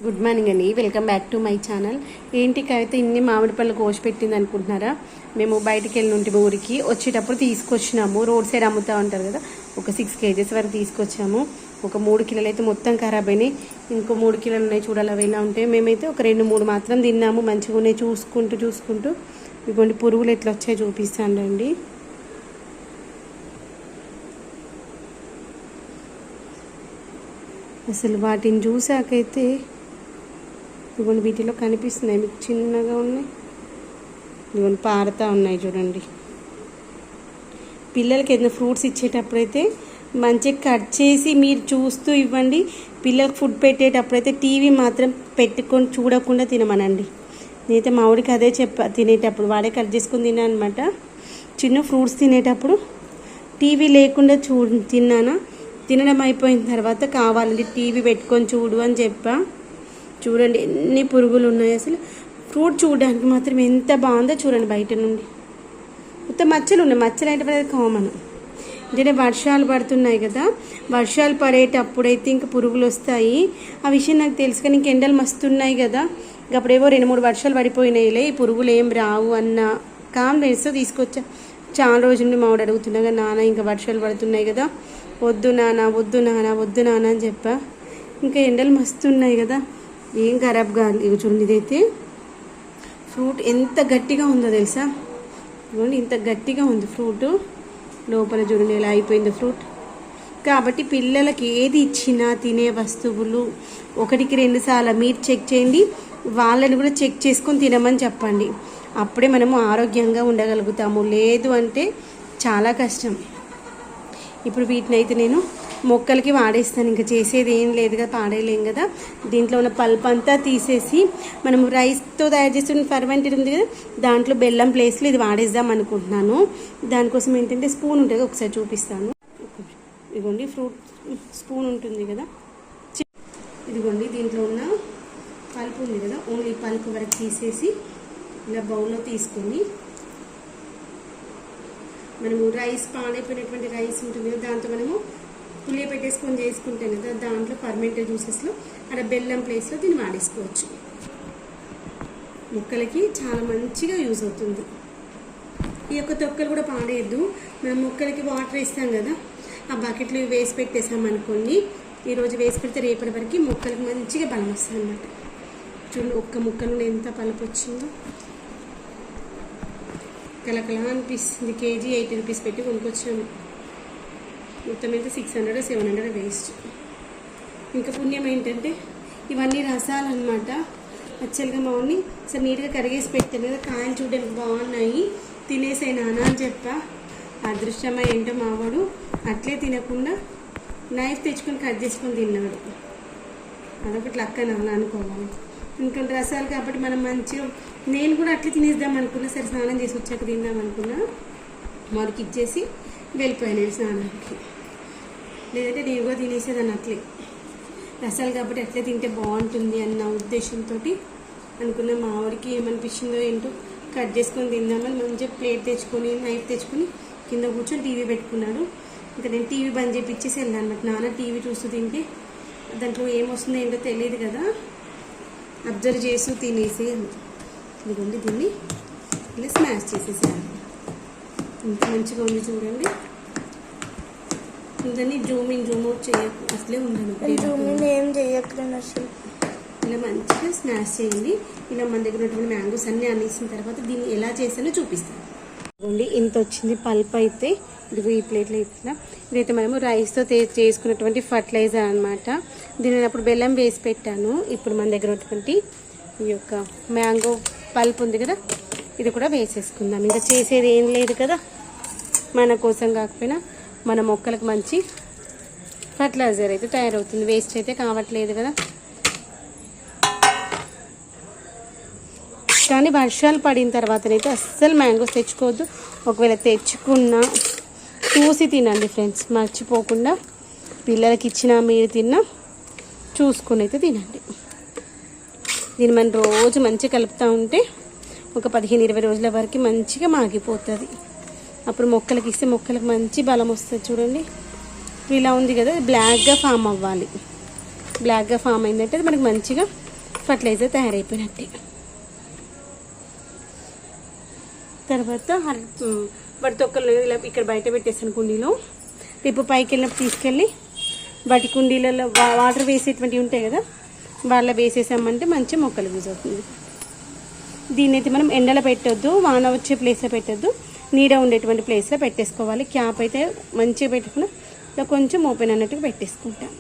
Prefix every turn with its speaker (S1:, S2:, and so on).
S1: Good morning అండి, welcome back to my channel. ఏంటి కవిత ఇన్ని మామిడి పళ్ళు కోసి పెట్టింది అనుకుంటున్నారా? మేము బయటికి వెళ్ళి ఉంటే ఊరికి వచ్చేటప్పుడు తీసుకొచ్చినాము. రోడ్ సైడ్ అమ్ముతూ ఉంటారు కదా, ఒక 6 kgs వరకు తీసుకొచ్చాము. ఒక 3 కిలోలు అయితే మొత్తం ఖరాబ్ అయినాయి. ఇంకో 3 కిలోలు ఉన్నాయి, చూడాలి అవి ఎలా ఉంటాయి. మేమైతే ఒక 2-3 మాత్రం తిన్నాము. మంచిగా ఉన్నాయి. చూసుకుంటూ ఇటువంటి పురుగులు ఎట్లా వచ్చాయో చూపిస్తాను రండి. అసలు వాటిని చూసాకైతే ఇదిగోండి వీటిలో కనిపిస్తున్నాయి మీకు, చిన్నగా ఉన్నాయి. ఇదిగోండి పారుతూ ఉన్నాయి చూడండి. పిల్లలకి ఏదైనా ఫ్రూట్స్ ఇచ్చేటప్పుడైతే మంచిగా కట్ చేసి మీరు చూస్తూ ఇవ్వండి. పిల్లలకు ఫుడ్ పెట్టేటప్పుడైతే టీవీ మాత్రం పెట్టుకొని చూడకుండా తినమనండి. నేనైతే మామిడికి అదే చెప్పా, తినేటప్పుడు వాడే కట్ చేసుకొని తిన్నా అనమాట. చిన్న ఫ్రూట్స్ తినేటప్పుడు టీవీ లేకుండా తిన్నానా, తినడం అయిపోయిన తర్వాత కావాలండి టీవీ పెట్టుకొని చూడు అని చెప్పా. చూడండి ఎన్ని పురుగులు ఉన్నాయి. అసలు ఫ్రూట్ చూడడానికి మాత్రం ఎంత బాగుందో చూడండి. బయట నుండి మొత్తం మచ్చలు ఉన్నాయి. మచ్చలు అంటే కామన్. అంటే వర్షాలు పడుతున్నాయి కదా, వర్షాలు పడేటప్పుడైతే ఇంకా పురుగులు వస్తాయి. ఆ విషయం నాకు తెలుసు, కానీ ఇంక ఎండలు మస్తున్నాయి కదా. అప్పుడేవో 2-3 వర్షాలు పడిపోయినాయిలే, ఈ పురుగులు ఏం రావు అన్న కాన్ఫిడెన్స్తో తీసుకొచ్చా. చాలా రోజుల నుండి మామిడి అడుగుతున్నా కదా, నాన్న ఇంకా వర్షాలు పడుతున్నాయి కదా, వద్దు నాన్న అని చెప్పా. ఇంకా ఎండలు మస్తున్నాయి కదా, ఏం ఖరాబ్ కాదు. ఇవి చూడండి, ఇదైతే ఫ్రూట్ ఎంత గట్టిగా ఉందో తెలుసా. ఇవ్వండి ఇంత గట్టిగా ఉంది ఫ్రూట్. లోపల చూడండి ఎలా అయిపోయింది ఫ్రూట్. కాబట్టి పిల్లలకి ఏది ఇచ్చినా తినే వస్తువులు 1-2 సార్లు మీరు చెక్ చేయండి, వాళ్ళని కూడా చెక్ చేసుకొని తినమని చెప్పండి. అప్పుడే మనము ఆరోగ్యంగా ఉండగలుగుతాము. లేదు అంటే చాలా కష్టం. ఇప్పుడు వీటిని అయితే నేను మొక్కలకి వాడేస్తాను. ఇంకా చేసేది ఏం లేదు కదా, పాడేయలేం కదా. దీంట్లో ఉన్న పల్ప్ అంతా తీసేసి మనము రైస్తో తయారు చేస్తున్న ఫర్మెంటెడ్ ఉంది కదా, దాంట్లో బెల్లం ప్లేస్లో ఇది వాడేద్దాం అనుకుంటున్నాను. దానికోసం ఏంటంటే స్పూన్ ఉంటుంది, ఒకసారి చూపిస్తాను. ఇదిగోండి ఫ్రూట్ స్పూన్ ఉంటుంది కదా, ఇదిగోండి దీంట్లో ఉన్న పల్ప్ ఉంది కదా, ఓన్లీ పల్ప్ వరకు తీసేసి ఇలా బౌల్లో తీసుకొని మనము రైస్ పాడైపోయినటువంటి రైస్ ఉంటుంది కదా, దాంతో మనము పులియ పెట్టేసుకొని చేసుకుంటాం కదా, దాంట్లో ఫర్మెంటెడ్ జ్యూసెస్లో అక్కడ బెల్లం ప్లేస్లో దీన్ని వాడేసుకోవచ్చు. మొక్కలకి చాలా మంచిగా యూజ్ అవుతుంది. ఈ యొక్క తొక్కలు కూడా పాడేయద్దు. మనం మొక్కలకి వాటర్ వేస్తాం కదా, ఆ బకెట్లో వేసి పెట్టేసామనుకోండి, ఈరోజు వేసి పెడితే రేపటి వరకు మొక్కలకి మంచిగా బలం వస్తుంది అన్నమాట. చూడండి ఒక్క ముక్క నుండి ఎంత పలుపు వచ్చిందో, కలకలా అనిపిస్తుంది. కేజీ 80 రూపీస్ పెట్టి కొనుక్కొచ్చాము. మొత్తం అయితే 600-700 వేస్ట్. ఇంకా పుణ్యం ఏంటంటే ఇవన్నీ రసాలు అనమాట. యాక్చువల్గా మామూలు సరే నీట్గా కరిగేసి పెట్టాను కదా, కాయలు చూడడానికి బాగున్నాయి, తినేసాయి నాన్న అని చెప్పా. అదృష్టమా ఏంటో మావాడు అట్లే తినకుండా నైఫ్ తెచ్చుకొని కట్ చేసుకొని తిన్నాడు. అదొకటి లక్క నాన్న అనుకోవాలి. ఇంకొంత రసాలు కాబట్టి మనం మంచిగా, నేను కూడా అట్లే తినేద్దాం అనుకున్నా. సరే స్నానం చేసి వచ్చాక తిందాం అనుకున్నా, వాడికి ఇచ్చేసి వెళ్ళిపోయాను స్నానానికి. లేదంటే నేను కూడా తినేసేదాన్ని అట్లే. రసాలు కాబట్టి అట్లే తింటే బాగుంటుంది అన్న ఉద్దేశంతో అనుకున్నా. మా వాడికి ఏమనిపించిందో ఏంటో కట్ చేసుకొని తిందామని మంచిగా ప్లేట్ తెచ్చుకొని నైఫ్ తెచ్చుకొని కింద కూర్చొని టీవీ పెట్టుకున్నాడు. ఇంకా నేను టీవీ బంద్ చేయించేసి వెళ్ళాను అనమాట. నాన్న టీవీ చూస్తూ తింటే దాంట్లో ఏమొస్తుందో ఏంటో తెలియదు కదా, అబ్జర్వ్ చేస్తూ తినేసి ఇదిగోండి దీన్ని ఇలా స్మాష్ చేసేసాను. ఇంత మంచిగా ఉంది చూడండి. దాన్ని జూమ్ అవుట్ చేయకు, అసలే ఉండండి,
S2: ఏం చేయక్కర్లేదు అసలు.
S1: ఇలా మంచిగా స్మాష్ చేయండి. ఇలా మన దగ్గర ఉన్నటువంటి మ్యాంగోస్ అన్నీ అనేసిన తర్వాత దీన్ని ఎలా చేసానో చూపిస్తాను. ఇదిగోండి ఇంత వచ్చింది పల్ప్ అయితే. ఇదిగో ఈ ప్లేట్లో ఇట్లా. ఇదైతే మనము రైస్తో చేసుకున్నటువంటి ఫర్టిలైజర్ అనమాట. దీన్ని అప్పుడు బెల్లం వేసి పెట్టాను. ఇప్పుడు మన దగ్గర ఉన్నటువంటి ఈ యొక్క మ్యాంగో పల్ప్ ఉంది కదా, ఇది కూడా వేసేసుకుందాం. ఇంకా చేసేది ఏం లేదు కదా, మన కోసం కాకపోయినా మన మొక్కలకు మంచి ఫర్టిలైజర్ అయితే తయారవుతుంది. వేస్ట్ అయితే కావట్లేదు కదా. కానీ వర్షాలు పడిన తర్వాతనైతే అస్సలు మ్యాంగోస్ తెచ్చుకోవద్దు. ఒకవేళ తెచ్చుకున్నా చూసి తినండి ఫ్రెండ్స్, మర్చిపోకుండా. పిల్లలకి ఇచ్చినా మీరు తిన్నా చూసుకుని అయితే తినండి. దీన్ని మనం రోజు మంచిగా కలుపుతూ ఉంటే ఒక 15-20 రోజుల వరకు మంచిగా మాగిపోతుంది. అప్పుడు మొక్కలకి ఇస్తే మొక్కలకు మంచి బలం వస్తుంది. చూడండి ఇలా ఉంది కదా, బ్లాక్గా ఫామ్ అవ్వాలి. బ్లాక్గా ఫామ్ అయిందంటే మనకి మంచిగా ఫర్టిలైజర్ తయారైపోయినట్టే. తర్వాత వాటి తొక్కలు ఇలా ఇక్కడ బయట పెట్టేసాను కుండీలో. రేపు పైకి వెళ్ళినప్పుడు తీసుకెళ్ళి వాటి కుండీలలో వాటర్ వేసేటువంటివి ఉంటాయి కదా, వాళ్ళ వేసేసామంటే మంచి మొక్కలు యూజ్ అవుతుంది. దీన్ని అయితే మనం ఎండలో పెట్టొద్దు, వాన వచ్చే ప్లేస్లో పెట్టొద్దు, నీడ ఉండేటువంటి ప్లేస్లో పెట్టేసుకోవాలి. క్యాప్ అయితే మంచిగా పెట్టుకుని ఇలా కొంచెం ఓపెన్ అన్నట్టుగా పెట్టేసుకుంటాం.